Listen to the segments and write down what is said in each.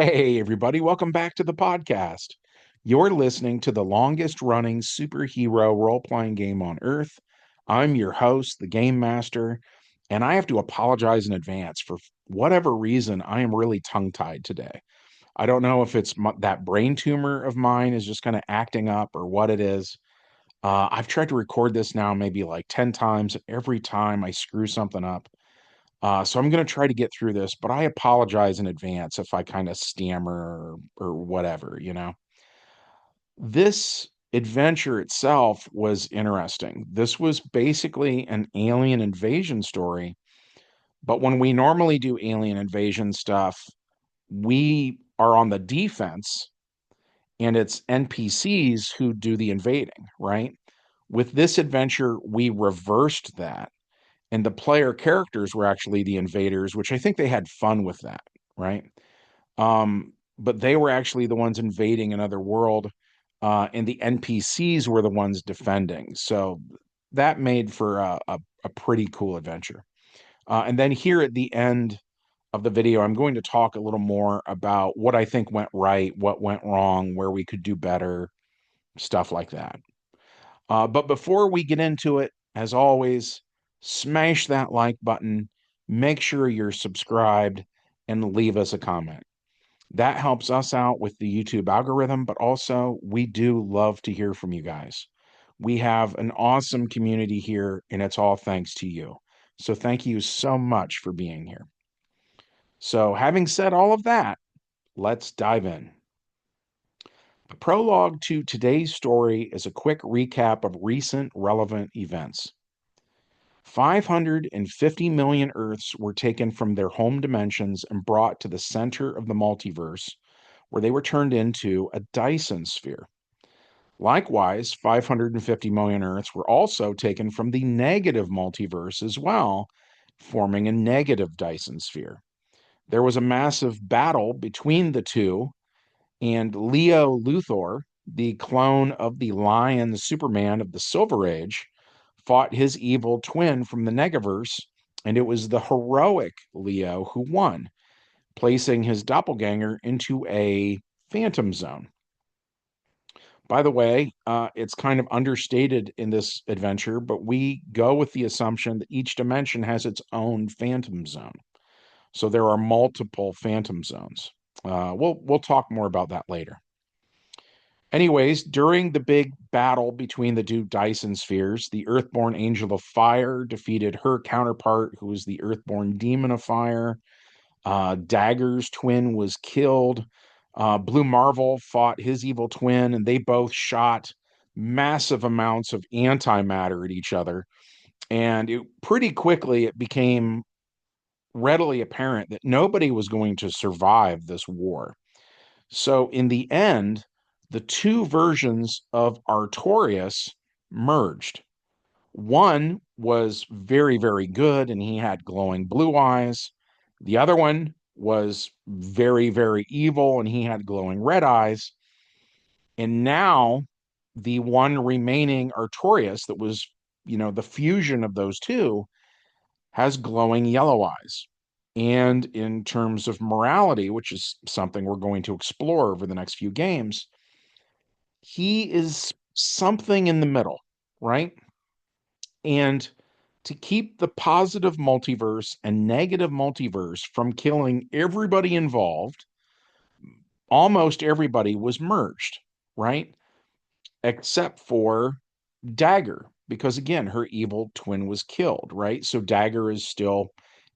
Hey, everybody, welcome back to the podcast. You're listening to the longest running superhero role playing game on Earth. I'm your host, the Game Master, and I have to apologize in advance for whatever reason. I am really tongue tied today. I don't know if it's that brain tumor of mine is just kind of acting up or what it is. I've tried to record this now maybe like 10 times. Every time I screw something up. So I'm going to try to get through this, but I apologize in advance if I kind of stammer or whatever, you know. This adventure itself was interesting. This was basically an alien invasion story, but when we normally do alien invasion stuff, we are on the defense and it's NPCs who do the invading, right? With this adventure, we reversed that and the player characters were actually the invaders, which I think they had fun with that, right? But they were actually the ones invading another world, and the NPCs were the ones defending. So that made for a pretty cool adventure. And then here at the end of the video, I'm going to talk a little more about what I think went right, what went wrong, where we could do better, stuff like that. But before we get into it, as always, smash that like button, make sure you're subscribed, and leave us a comment. That helps us out with the YouTube algorithm, but also we do love to hear from you guys. We have an awesome community here, and it's all thanks to you. So thank you so much for being here. So, having said all of that, let's dive in. The prologue to today's story is a quick recap of recent relevant events. 550 million Earths were taken from their home dimensions and brought to the center of the multiverse, where they were turned into a Dyson sphere. Likewise, 550 million Earths were also taken from the negative multiverse as well, forming a negative Dyson sphere. There was a massive battle between the two, and Leo Luthor, the clone of the Lion Superman of the Silver Age, fought his evil twin from the Negaverse, and it was the heroic Leo who won, placing his doppelganger into a phantom zone. By the way, it's kind of understated in this adventure, but we go with the assumption that each dimension has its own phantom zone. So there are multiple phantom zones. We'll talk more about that later. Anyways, during the big battle between the two Dyson spheres, the Earthborn Angel of Fire defeated her counterpart, who was the Earthborn Demon of Fire. Dagger's twin was killed. Blue Marvel fought his evil twin, and they both shot massive amounts of antimatter at each other. And pretty quickly, it became readily apparent that nobody was going to survive this war. So, in the end, the two versions of Artorias merged. One was very, very good, and he had glowing blue eyes. The other one was very, very evil, and he had glowing red eyes. And now, the one remaining Artorias that was, the fusion of those two has glowing yellow eyes. And in terms of morality, which is something we're going to explore over the next few games, he is something in the middle, right? And to keep the positive multiverse and negative multiverse from killing everybody involved, almost everybody was merged, right? Except for Dagger, because again, her evil twin was killed, right? So Dagger is still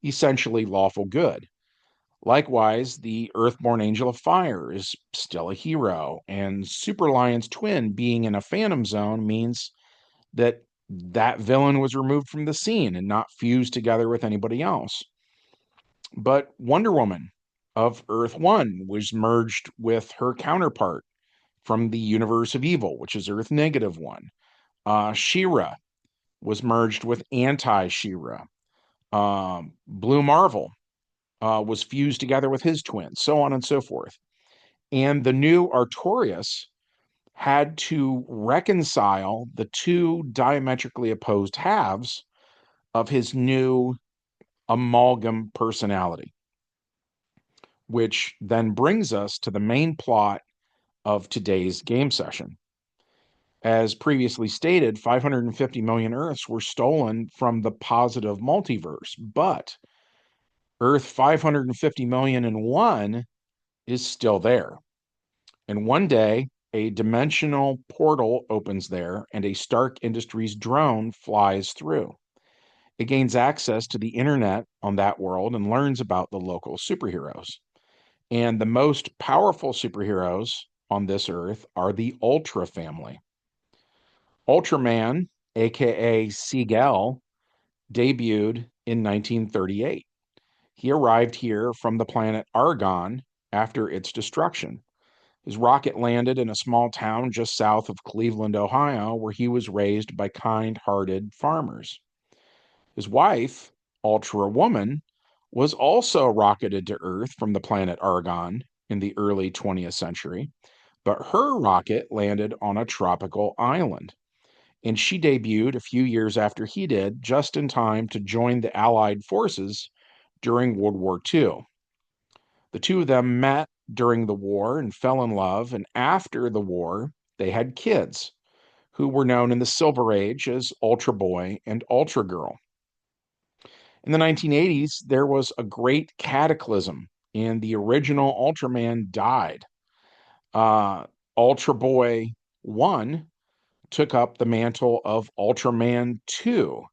essentially lawful good. Likewise, the Earthborn Angel of Fire is still a hero, and Super Lion's twin being in a phantom zone means that that villain was removed from the scene and not fused together with anybody else. But Wonder Woman of Earth 1 was merged with her counterpart from the universe of evil, which is Earth Negative 1. She-Ra was merged with Anti-She-Ra. Blue Marvel was fused together with his twin, so on and so forth. And the new Artorias had to reconcile the two diametrically opposed halves of his new amalgam personality. which then brings us to the main plot of today's game session. As previously stated, 550 million Earths were stolen from the positive multiverse, but Earth 550 million and one is still there. And one day, a dimensional portal opens there, and a Stark Industries drone flies through. It gains access to the internet on that world and learns about the local superheroes. And the most powerful superheroes on this Earth are the Ultra family. Ultraman, aka Siegel, debuted in 1938. He arrived here from the planet Argon after its destruction. His rocket landed in a small town just south of Cleveland, Ohio, where he was raised by kind hearted farmers. His wife, Ultra Woman, was also rocketed to Earth from the planet Argon in the early 20th century, but her rocket landed on a tropical island. And she debuted a few years after he did, just in time to join the Allied forces during World War II. The two of them met during the war and fell in love, and after the war, they had kids who were known in the Silver Age as Ultra Boy and Ultra Girl. In the 1980s, there was a great cataclysm, and the original Ultraman died. Ultra Boy 1 took up the mantle of Ultraman 2,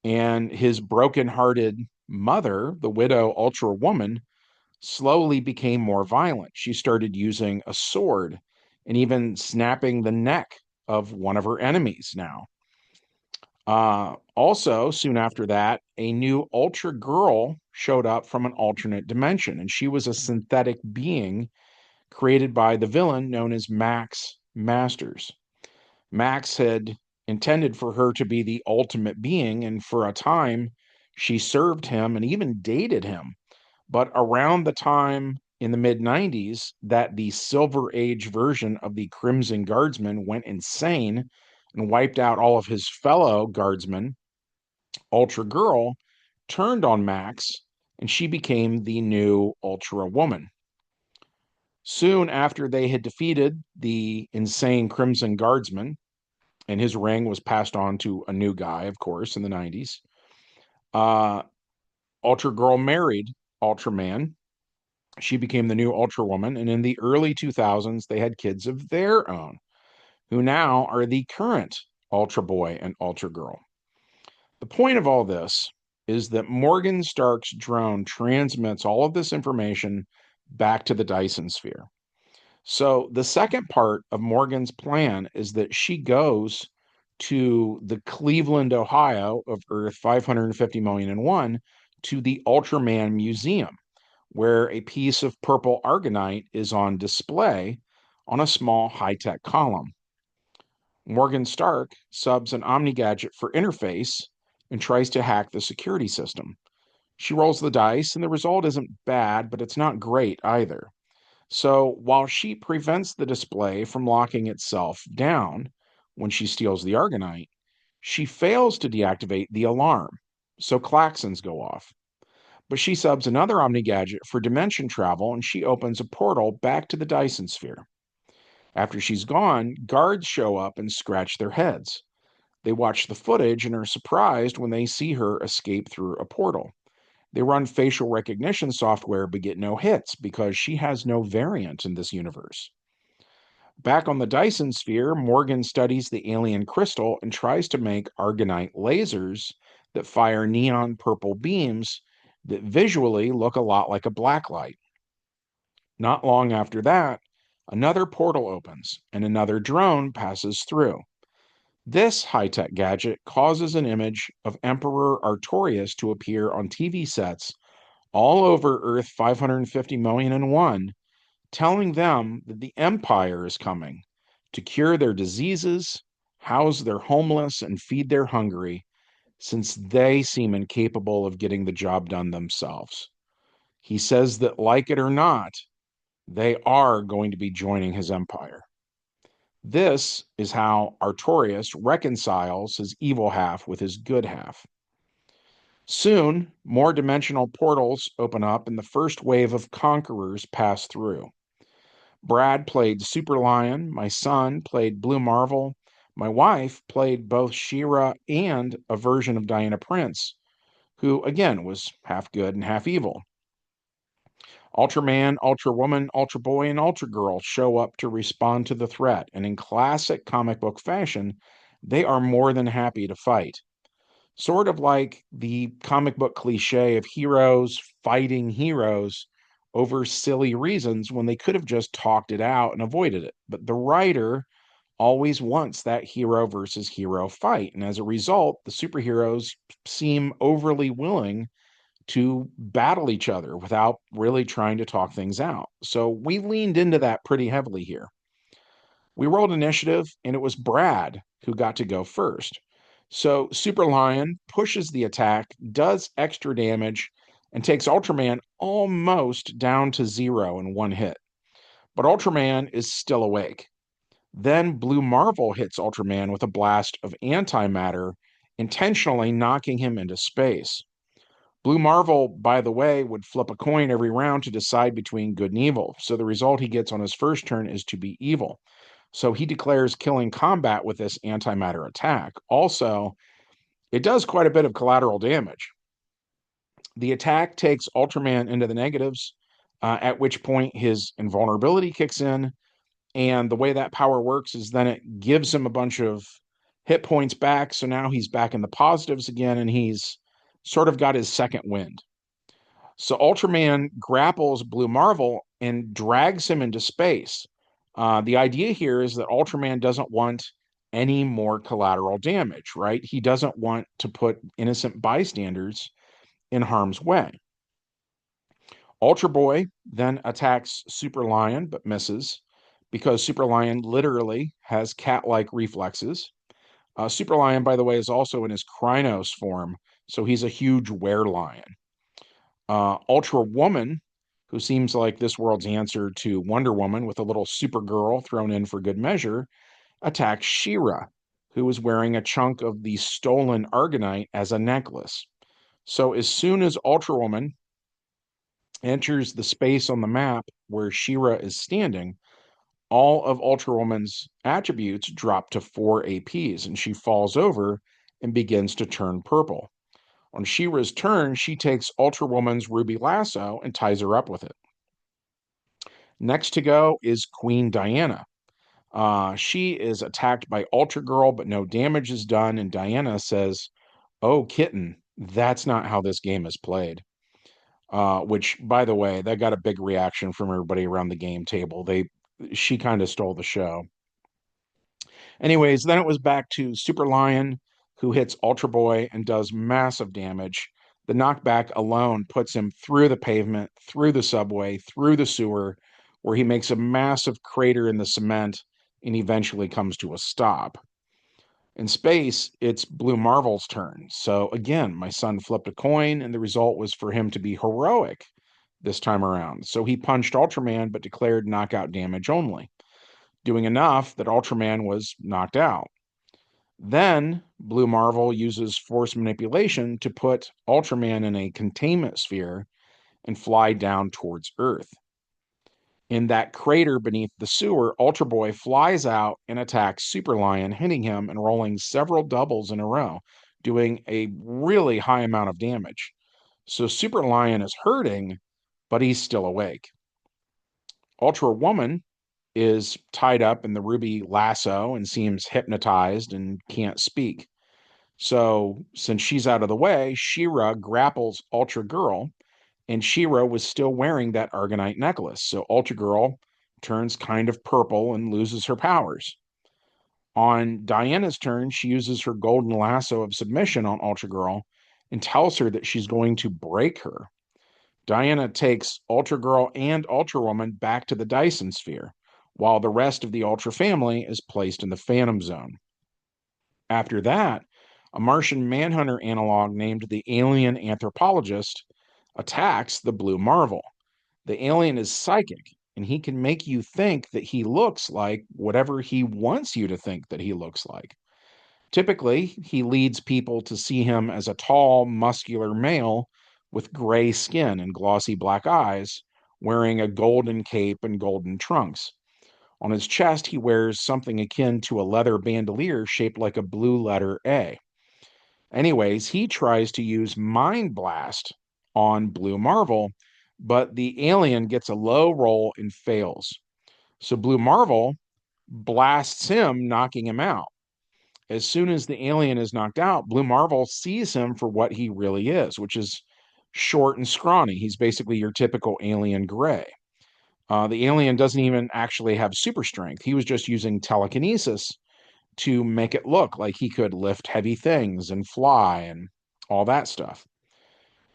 and his broken-hearted mother, the widow Ultra Woman, slowly became more violent. She started using a sword and even snapping the neck of one of her enemies now. Also, soon after that, a new Ultra Girl showed up from an alternate dimension, and she was a synthetic being created by the villain known as Max Masters. Max had intended for her to be the ultimate being, and for a time, she served him and even dated him. But around the time in the mid 90s that the Silver Age version of the Crimson Guardsman went insane and wiped out all of his fellow guardsmen, Ultra Girl turned on Max and she became the new Ultra Woman. Soon after they had defeated the insane Crimson Guardsman, and his ring was passed on to a new guy, of course, in the 90s, uh, Ultra Girl married Ultraman. She became the new Ultra Woman, and in the early 2000s, they had kids of their own, who now are the current Ultra Boy and Ultra Girl. The point of all this is that Morgan Stark's drone transmits all of this information back to the Dyson sphere. So the second part of Morgan's plan is that she goes to the Cleveland, Ohio of Earth 550 million and one to the Ultraman Museum, where a piece of purple argonite is on display on a small high-tech column. Morgan Stark subs an Omni gadget for interface and tries to hack the security system. She rolls the dice, and the result isn't bad, but it's not great either. So while she prevents the display from locking itself down when she steals the argonite, she fails to deactivate the alarm, so klaxons go off. But she subs another Omni gadget for dimension travel, and she opens a portal back to the Dyson sphere. After she's gone, guards show up and scratch their heads. They watch the footage and are surprised when they see her escape through a portal. They run facial recognition software but get no hits because she has no variant in this universe. Back on the Dyson sphere, Morgan studies the alien crystal and tries to make argonite lasers that fire neon purple beams that visually look a lot like a blacklight. Not long after that, another portal opens and another drone passes through. This high-tech gadget causes an image of Emperor Artorias to appear on TV sets all over Earth 550 million and one, telling them that the Empire is coming to cure their diseases, house their homeless, and feed their hungry, since they seem incapable of getting the job done themselves. He says that, like it or not, they are going to be joining his empire. This is how Artorias reconciles his evil half with his good half. Soon, more dimensional portals open up and the first wave of conquerors pass through. Brad played Super Lion, my son played Blue Marvel, my wife played both She-Ra and a version of Diana Prince, who again was half good and half evil. Ultraman, Ultra Woman, Ultra Boy, and Ultra Girl show up to respond to the threat, and in classic comic book fashion, they are more than happy to fight. Sort of like the comic book cliche of heroes fighting heroes over silly reasons when they could have just talked it out and avoided it. But the writer always wants that hero versus hero fight. And as a result, the superheroes seem overly willing to battle each other without really trying to talk things out. So we leaned into that pretty heavily here. We rolled initiative, and it was Brad who got to go first. So Super Lion pushes the attack, does extra damage, and takes Ultraman almost down to zero in one hit. But Ultraman is still awake. Then Blue Marvel hits Ultraman with a blast of antimatter, intentionally knocking him into space. Blue Marvel, by the way, would flip a coin every round to decide between good and evil. So the result he gets on his first turn is to be evil. So he declares killing combat with this antimatter attack. Also, it does quite a bit of collateral damage. The attack takes Ultraman into the negatives, at which point his invulnerability kicks in. And the way that power works is then it gives him a bunch of hit points back. So now he's back in the positives again, and he's sort of got his second wind. So Ultraman grapples Blue Marvel and drags him into space. The idea here is that Ultraman doesn't want any more collateral damage, right? He doesn't want to put innocent bystanders in harm's way. Ultra Boy then attacks Super Lion but misses because Super Lion literally has cat-like reflexes. Super Lion, by the way, is also in his Krynos form, so he's a huge were-lion. Ultra Woman, who seems like this world's answer to Wonder Woman with a little Supergirl thrown in for good measure, attacks She-Ra, who is wearing a chunk of the stolen Argonite as a necklace. So as soon as Ultra Woman enters the space on the map where She-Ra is standing, all of Ultra Woman's attributes drop to 4 APs, and she falls over and begins to turn purple. On She-Ra's turn, she takes Ultra Woman's ruby lasso and ties her up with it. Next to go is Queen Diana. She is attacked by Ultra Girl, but no damage is done, and Diana says, "Oh, kitten, that's not how this game is played." Which, by the way, that got a big reaction from everybody around the game table. She kind of stole the show. Anyways, then it was back to Super Lion, who hits Ultra Boy and does massive damage. The knockback alone puts him through the pavement, through the subway, through the sewer, where he makes a massive crater in the cement and eventually comes to a stop. In space, it's Blue Marvel's turn. So again, my son flipped a coin, and the result was for him to be heroic this time around. So he punched Ultraman, but declared knockout damage only, doing enough that Ultraman was knocked out. Then Blue Marvel uses force manipulation to put Ultraman in a containment sphere and fly down towards Earth. In that crater beneath the sewer, Ultra Boy flies out and attacks Super Lion, hitting him and rolling several doubles in a row, doing a really high amount of damage. So Super Lion is hurting, but he's still awake. Ultra Woman is tied up in the ruby lasso and seems hypnotized and can't speak. So, since she's out of the way, She-Ra grapples Ultra Girl, and She-Ra was still wearing that Argonite necklace. So, Ultra Girl turns kind of purple and loses her powers. On Diana's turn, she uses her golden lasso of submission on Ultra Girl and tells her that she's going to break her. Diana takes Ultra Girl and Ultra Woman back to the Dyson sphere, while the rest of the Ultra family is placed in the Phantom Zone. After that, a Martian Manhunter analog named the Alien Anthropologist attacks the Blue Marvel. The alien is psychic, and he can make you think that he looks like whatever he wants you to think that he looks like. Typically, he leads people to see him as a tall, muscular male with gray skin and glossy black eyes, wearing a golden cape and golden trunks. On his chest, he wears something akin to a leather bandolier shaped like a blue letter A. Anyways, he tries to use Mind Blast on Blue Marvel, but the alien gets a low roll and fails. So Blue Marvel blasts him, knocking him out. As soon as the alien is knocked out, Blue Marvel sees him for what he really is, which is short and scrawny. He's basically your typical alien gray. The alien doesn't even actually have super strength. He was just using telekinesis to make it look like he could lift heavy things and fly and all that stuff.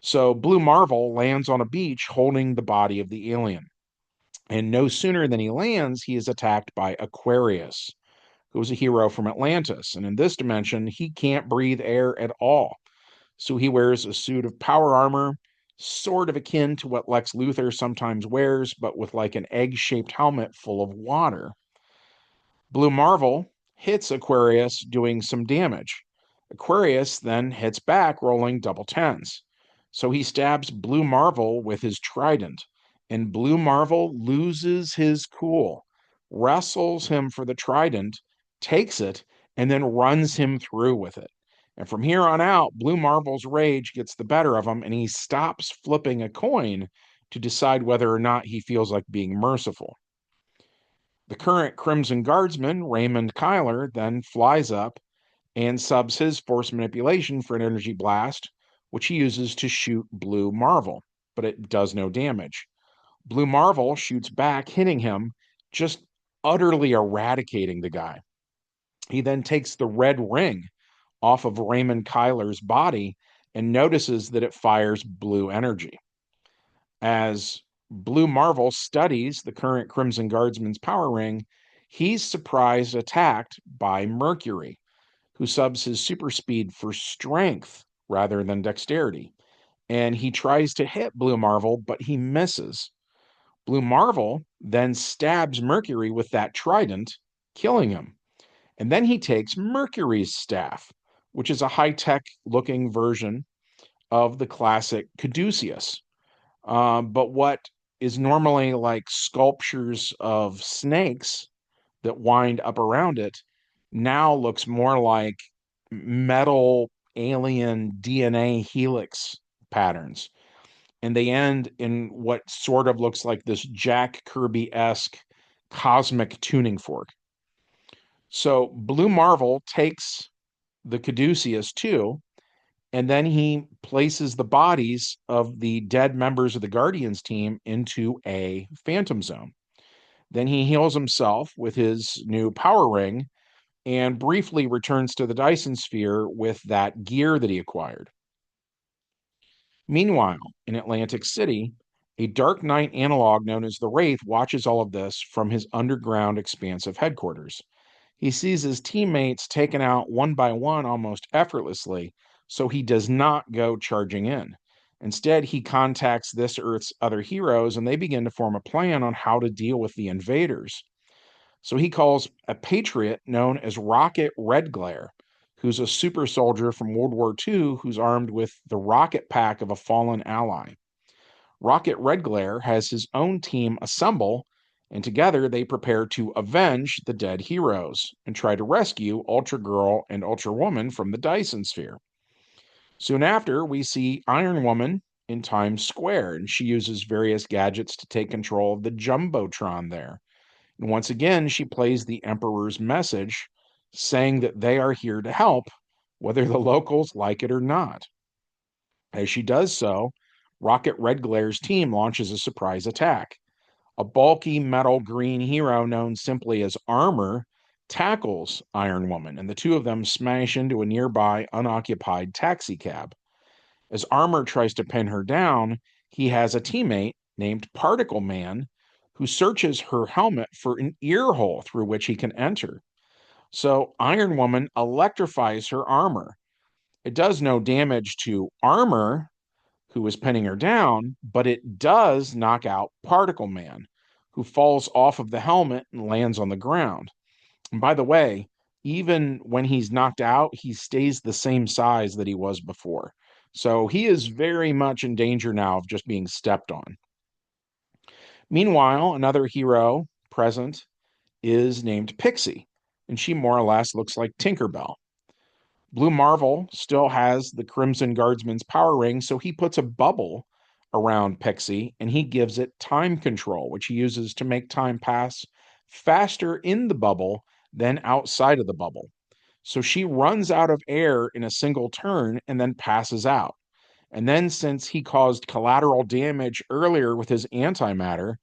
So Blue Marvel lands on a beach holding the body of the alien. And no sooner than he lands, he is attacked by Aquarius, who's a hero from Atlantis. And in this dimension, he can't breathe air at all. So he wears a suit of power armor, sort of akin to what Lex Luthor sometimes wears, but with like an egg shaped helmet full of water. Blue Marvel hits Aquarius, doing some damage. Aquarius then hits back, rolling double tens. So he stabs Blue Marvel with his trident, and Blue Marvel loses his cool, wrestles him for the trident, takes it, and then runs him through with it. And from here on out, Blue Marvel's rage gets the better of him, and he stops flipping a coin to decide whether or not he feels like being merciful. The current Crimson Guardsman, Raymond Kyler, then flies up and subs his force manipulation for an energy blast, which he uses to shoot Blue Marvel, but it does no damage. Blue Marvel shoots back, hitting him, just utterly eradicating the guy. He then takes the red ring off of Raymond Kyler's body and notices that it fires blue energy. As Blue Marvel studies the current Crimson Guardsman's power ring, he's surprised attacked by Mercury, who subs his super speed for strength rather than dexterity. And he tries to hit Blue Marvel, but he misses. Blue Marvel then stabs Mercury with that trident, killing him. And then he takes Mercury's staff, which is a high tech looking version of the classic caduceus. But what is normally like sculptures of snakes that wind up around it now looks more like metal alien DNA helix patterns. And they end in what sort of looks like this Jack Kirby esque cosmic tuning fork. So Blue Marvel takes the caduceus too, and then he places the bodies of the dead members of the Guardians team into a Phantom Zone. Then he heals himself with his new power ring and briefly returns to the Dyson Sphere with that gear that he acquired. Meanwhile, in Atlantic City, a Dark Knight analog known as the Wraith watches all of this from his underground expansive headquarters. He sees his teammates taken out one by one almost effortlessly, so he does not go charging in. Instead, he contacts this Earth's other heroes and they begin to form a plan on how to deal with the invaders. So he calls a patriot known as Rocket Red Glare, who's a super soldier from World War II who's armed with the rocket pack of a fallen ally. Rocket Red Glare has his own team assemble, and together they prepare to avenge the dead heroes and try to rescue Ultra Girl and Ultra Woman from the Dyson Sphere. Soon after, we see Iron Woman in Times Square, and she uses various gadgets to take control of the Jumbotron there. And once again, she plays the Emperor's message, saying that they are here to help, whether the locals like it or not. As she does so, Rocket Red Glare's team launches a surprise attack. A bulky metal green hero known simply as Armor tackles Iron Woman, and the two of them smash into a nearby unoccupied taxicab. As Armor tries to pin her down, he has a teammate named Particle Man who searches her helmet for an ear hole through which he can enter. So Iron Woman electrifies her armor. It does no damage to Armor, who is pinning her down, but it does knock out Particle Man, who falls off of the helmet and lands on the ground. And by the way, Even when he's knocked out, he stays the same size that he was before. So he is very much in danger now of just being stepped on. Meanwhile, another hero present is named Pixie, and she more or less looks like Tinkerbell. Blue Marvel still has the Crimson Guardsman's power ring, so he puts a bubble around Pixie and he gives it time control, which he uses to make time pass faster in the bubble than outside of the bubble. So she runs out of air in a single turn and then passes out. And then, since he caused collateral damage earlier with his antimatter,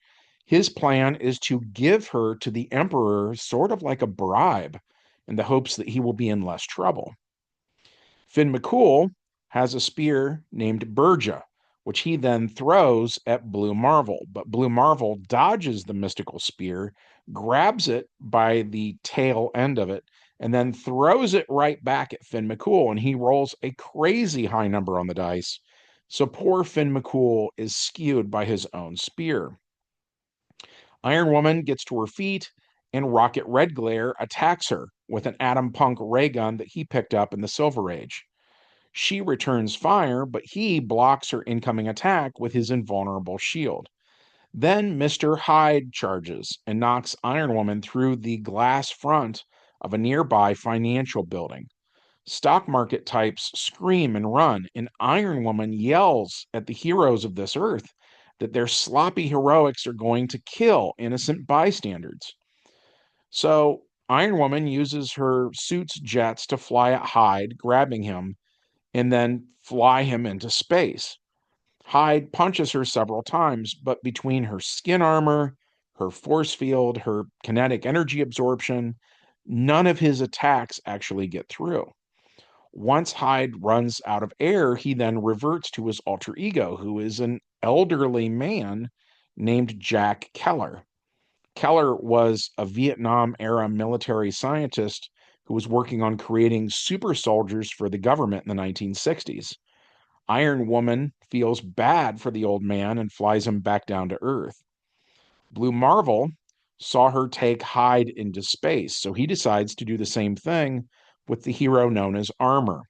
his plan is to give her to the Emperor sort of like a bribe in the hopes that he will be in less trouble. Finn McCool has a spear named Burja, which he then throws at Blue Marvel. But Blue Marvel dodges the mystical spear, grabs it by the tail end of it, and then throws it right back at Finn McCool. And he rolls a crazy high number on the dice. So poor Finn McCool is skewed by his own spear. Iron Woman gets to her feet, and Rocket Red Glare attacks her with an Atom Punk ray gun that he picked up in the Silver Age. She returns fire, but he blocks her incoming attack with his invulnerable shield. Then Mr. Hyde charges and knocks Iron Woman through the glass front of a nearby financial building. Stock market types scream and run, and Iron Woman yells at the heroes of this earth that their sloppy heroics are going to kill innocent bystanders. So Iron Woman uses her suit's jets to fly at Hyde, grabbing him and then fly him into space. Hyde punches her several times, but between her skin armor, her force field, her kinetic energy absorption, none of his attacks actually get through. Once Hyde runs out of air, he then reverts to his alter ego, who is an elderly man named Jack Keller. Keller was a Vietnam era military scientist who was working on creating super soldiers for the government in the 1960s. Iron Woman feels bad for the old man and flies him back down to Earth. Blue Marvel saw her take Hyde into space, so he decides to do the same thing with the hero known as Armor.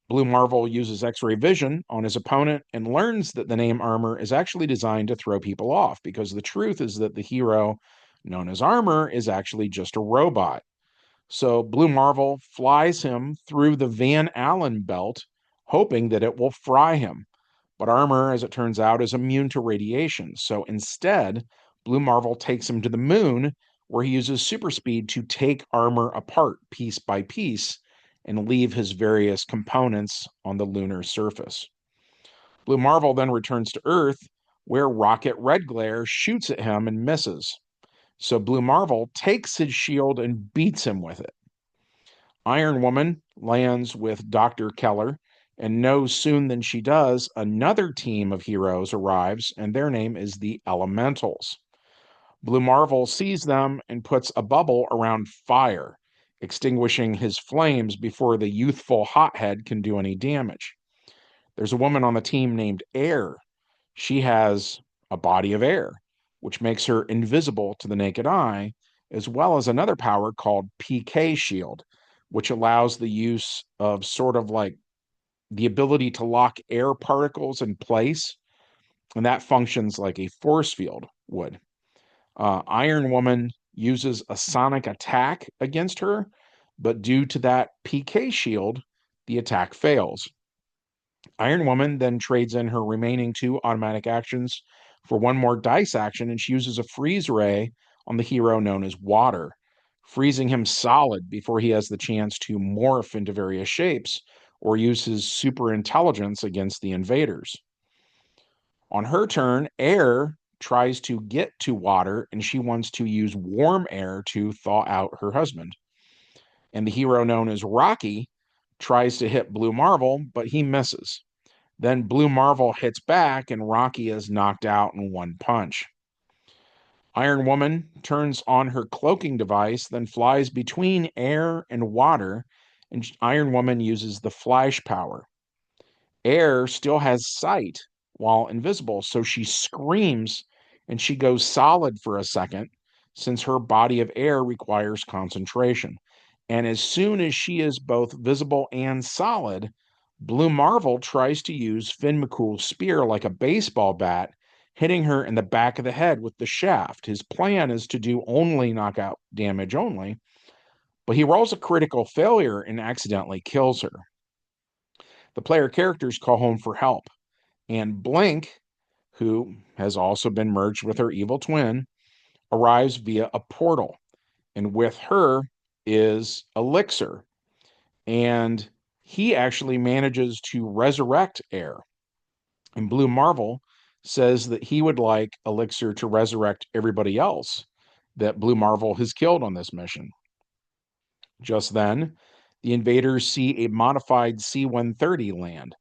Blue Marvel uses X ray vision on his opponent and learns that the name Armor is actually designed to throw people off because the truth is that the hero known as Armor is actually just a robot. So Blue Marvel flies him through the Van Allen belt, hoping that it will fry him. But Armor, as it turns out, is immune to radiation. So instead, Blue Marvel takes him to the moon, where he uses super speed to take Armor apart piece by piece and leave his various components on the lunar surface. Blue Marvel then returns to Earth, where Rocket Red Glare shoots at him and misses. So Blue Marvel takes his shield and beats him with it. Iron Woman lands with Dr. Keller, and no sooner than she does, another team of heroes arrives, and their name is the Elementals. Blue Marvel sees them and puts a bubble around Fire, extinguishing his flames before the youthful hothead can do any damage. There's a woman on the team named Air. She has a body of air, which makes her invisible to the naked eye, as well as another power called PK Shield, which allows the use of sort of like the ability to lock air particles in place, and that functions like a force field would. Iron Woman uses a sonic attack against her, but due to that PK shield, the attack fails. Iron Woman then trades in her remaining two automatic actions for one more dice action, and she uses a freeze ray on the hero known as Water, freezing him solid before he has the chance to morph into various shapes or use his super intelligence against the invaders. On her turn, Air tries to get to Water, and she wants to use warm air to thaw out her husband. And the hero known as Rocky tries to hit Blue Marvel, but he misses. Then Blue Marvel hits back, and Rocky is knocked out in one punch. Iron Woman turns on her cloaking device, then flies between air and water, and Iron Woman uses the flash power. Air still has sight while invisible, so she screams and she goes solid for a second, since her body of air requires concentration. And as soon as she is both visible and solid, Blue Marvel tries to use Finn McCool's spear like a baseball bat, hitting her in the back of the head with the shaft. His plan is to do only knockout damage only, but he rolls a critical failure and accidentally kills her. The player characters call home for help, and Blink, who has also been merged with her evil twin, arrives via a portal. And with her is Elixir, and he actually manages to resurrect Air. And Blue Marvel says that he would like Elixir to resurrect everybody else that Blue Marvel has killed on this mission. Just then, the invaders see a modified C-130 land.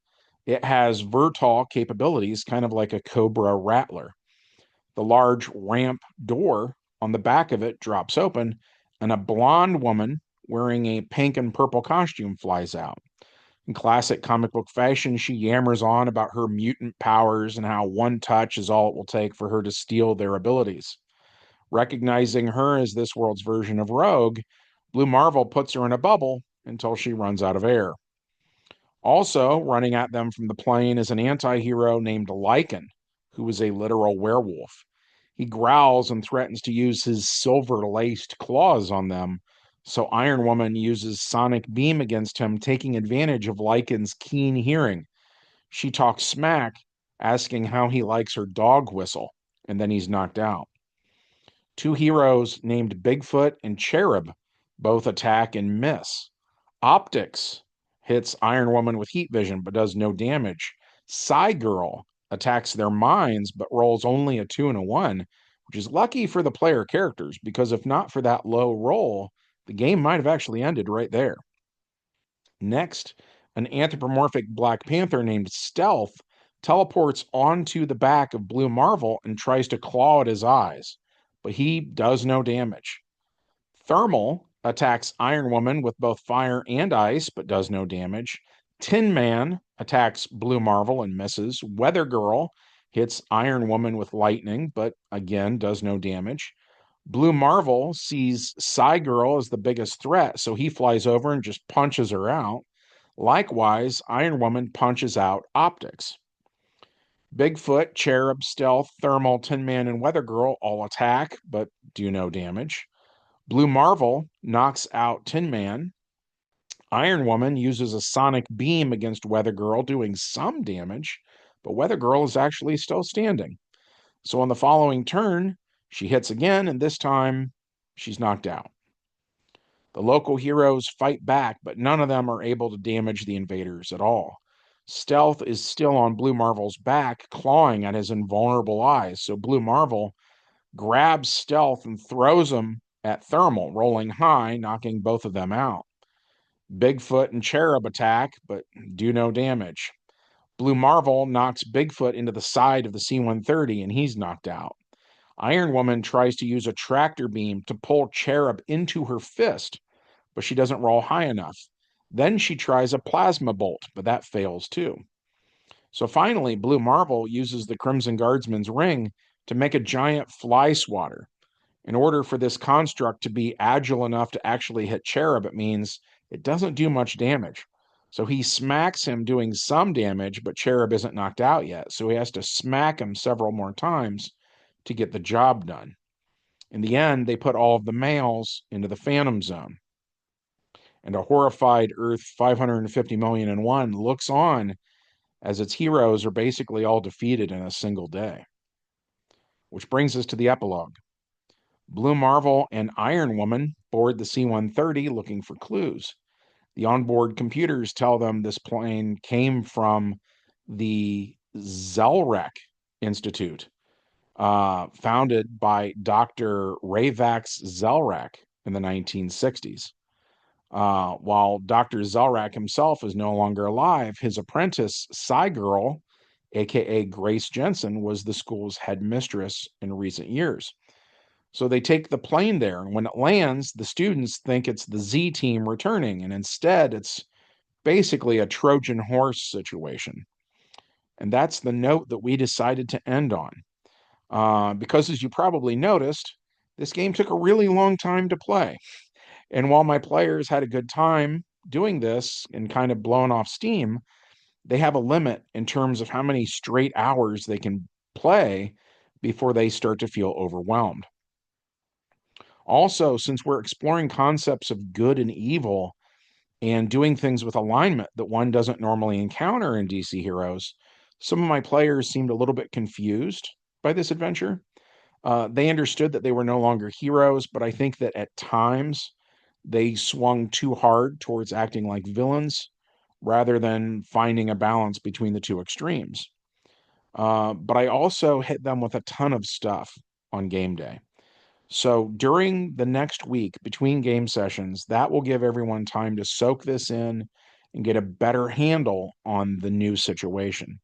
It has Vertol capabilities, kind of like a Cobra Rattler. The large ramp door on the back of it drops open, and a blonde woman wearing a pink and purple costume flies out. In classic comic book fashion, she yammers on about her mutant powers and how one touch is all it will take for her to steal their abilities. Recognizing her as this world's version of Rogue, Blue Marvel puts her in a bubble until she runs out of air. Also, running at them from the plane is an anti hero named Lycan, who is a literal werewolf. He growls and threatens to use his silver laced claws on them, so Iron Woman uses Sonic Beam against him, taking advantage of Lycan's keen hearing. She talks smack, asking how he likes her dog whistle, and then he's knocked out. Two heroes named Bigfoot and Cherub both attack and miss. Optics hits Iron Woman with heat vision but does no damage. Girl attacks their minds but rolls only a 2 and a 1, which is lucky for the player characters because if not for that low roll, the game might have actually ended right there. Next, an anthropomorphic Black Panther named Stealth teleports onto the back of Blue Marvel and tries to claw at his eyes, but he does no damage. Thermal attacks Iron Woman with both fire and ice, but does no damage. Tin Man attacks Blue Marvel and misses. Weather Girl hits Iron Woman with lightning, but again does no damage. Blue Marvel sees Girl as the biggest threat, so he flies over and just punches her out. Likewise, Iron Woman punches out Optics. Bigfoot, Cherub, Stealth, Thermal, Tin Man, and Weather Girl all attack, but do no damage. Blue Marvel knocks out Tin Man. Iron Woman uses a sonic beam against Weather Girl, doing some damage, but Weather Girl is actually still standing. So on the following turn, she hits again, and this time she's knocked out. The local heroes fight back, but none of them are able to damage the invaders at all. Stealth is still on Blue Marvel's back, clawing at his invulnerable eyes, so Blue Marvel grabs Stealth and throws him at Thermal, rolling high, knocking both of them out. Bigfoot and Cherub attack, but do no damage. Blue Marvel knocks Bigfoot into the side of the C-130, and he's knocked out. Iron Woman tries to use a tractor beam to pull Cherub into her fist, but she doesn't roll high enough. Then she tries a plasma bolt, but that fails too. So finally, Blue Marvel uses the Crimson Guardsman's ring to make a giant fly swatter. In order for this construct to be agile enough to actually hit Cherub, it means it doesn't do much damage. So he smacks him doing some damage, but Cherub isn't knocked out yet. So he has to smack him several more times to get the job done. In the end, they put all of the males into the Phantom Zone. And a horrified Earth 550,000,001 looks on as its heroes are basically all defeated in a single day. Which brings us to the epilogue. Blue Marvel and Iron Woman board the C-130 looking for clues. The onboard computers tell them this plane came from the Zelrek Institute, founded by Dr. Ravax Zelrak in the 1960s. While Dr. Zelrak himself is no longer alive, his apprentice, Girl, aka Grace Jensen, was the school's headmistress in recent years. So they take the plane there, and when it lands, the students think it's the Z team returning, and instead it's basically a Trojan horse situation. And that's the note that we decided to end on. Because as you probably noticed, This game took a really long time to play. And while my players had a good time doing this and kind of blowing off steam, they have a limit in terms of how many straight hours they can play before they start to feel overwhelmed. Also, since we're exploring concepts of good and evil and doing things with alignment that one doesn't normally encounter in DC Heroes, some of my players seemed a little bit confused by this adventure. They understood that they were no longer heroes, but I think that at times they swung too hard towards acting like villains rather than finding a balance between the two extremes. But I also hit them with a ton of stuff on game day. So during the next week between game sessions, that will give everyone time to soak this in and get a better handle on the new situation.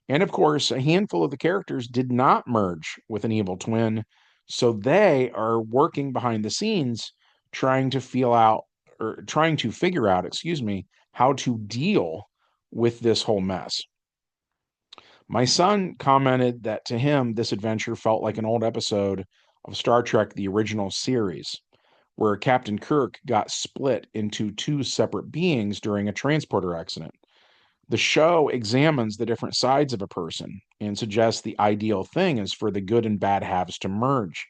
And of course, a handful of the characters did not merge with an evil twin, so they are working behind the scenes trying to feel out or trying to figure out, excuse me, how to deal with this whole mess. My son commented that to him, this adventure felt like an old episode of Star Trek, the original series, where Captain Kirk got split into two separate beings during a transporter accident. The show examines the different sides of a person and suggests the ideal thing is for the good and bad halves to merge.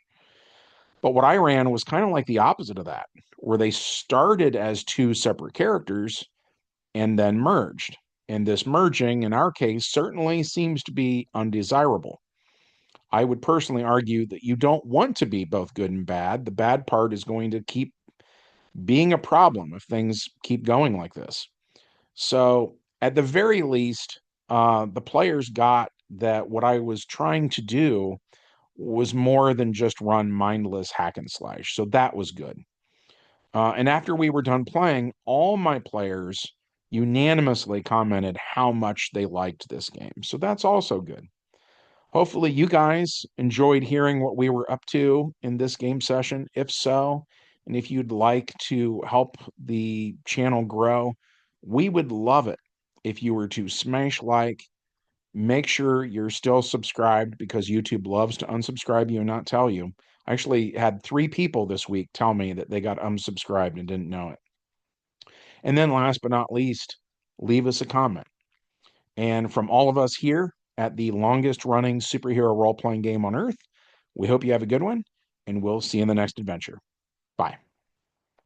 But what I ran was kind of like the opposite of that, where they started as two separate characters and then merged. And this merging, in our case, certainly seems to be undesirable. I would personally argue that you don't want to be both good and bad. The bad part is going to keep being a problem if things keep going like this. So, at the very least, the players got that what I was trying to do was more than just run mindless hack and slash. So, that was good. And after we were done playing, all my players unanimously commented how much they liked this game. So, that's also good. Hopefully, you guys enjoyed hearing what we were up to in this game session. If so, and if you'd like to help the channel grow, we would love it if you were to smash like, make sure you're still subscribed because YouTube loves to unsubscribe you and not tell you. I actually had 3 people this week tell me that they got unsubscribed and didn't know it. And then last but not least, leave us a comment. And from all of us here at the longest running superhero role playing game on earth, we hope you have a good one, and we'll see you in the next adventure. Bye.